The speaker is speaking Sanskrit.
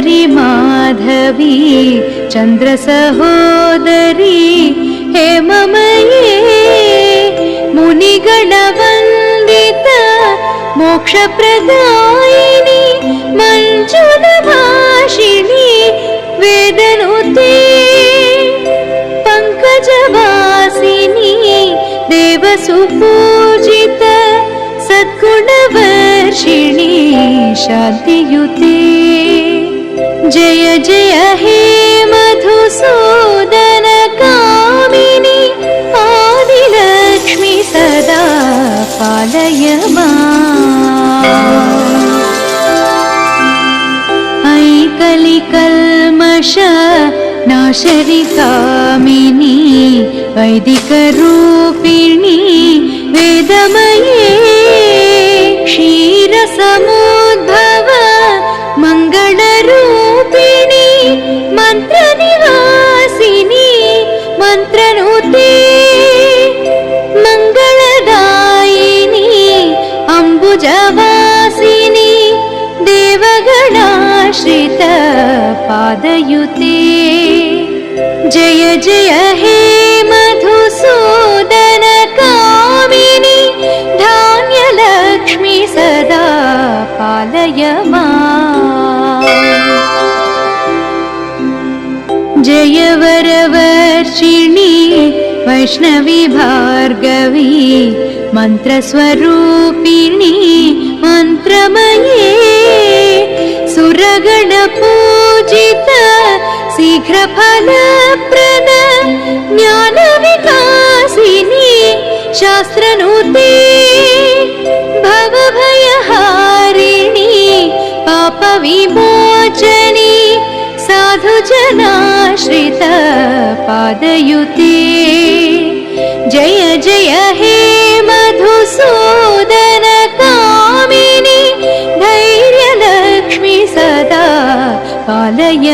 ईश्वरी माधवी चन्द्रसहोदरी हेममये मुनिगणवन्दित मोक्षप्रदायिनी मञ्जुलभाषिणी वेदनुते पङ्कजवासिनी देवसुपूजित सद्गुणवर्षिणी शान्तियुते जय जय हे मधुसूदन कामिनी आदिलक्ष्मी सदा पालय ऐ कलिकल्मष नाशरि कामिनी वैदिकरूपिणी वेदमये क्षीरसमुद्भव मङ्गलरूपिणी मन्त्रनिवासिनी मन्त्रनुते मङ्गलदायिनी अम्बुजवासिनी देवगणाश्रित पादयुते जय जय हे मधुसूदन कामिनी धान्यलक्ष्मी सदा पालय जय वरवर्षिणी वैष्णवी भार्गवी मन्त्रस्वरूपिणी मन्त्रमये सुरगणपूजित शीघ्रफलप्रद ज्ञानविकासिनी शास्त्रनुते भवभयहारिणी पापविमोचनी साधुजनाश्रित पादयुते जय जय हे मधुसूदन कामिनी धैर्यलक्ष्मी सदा पालय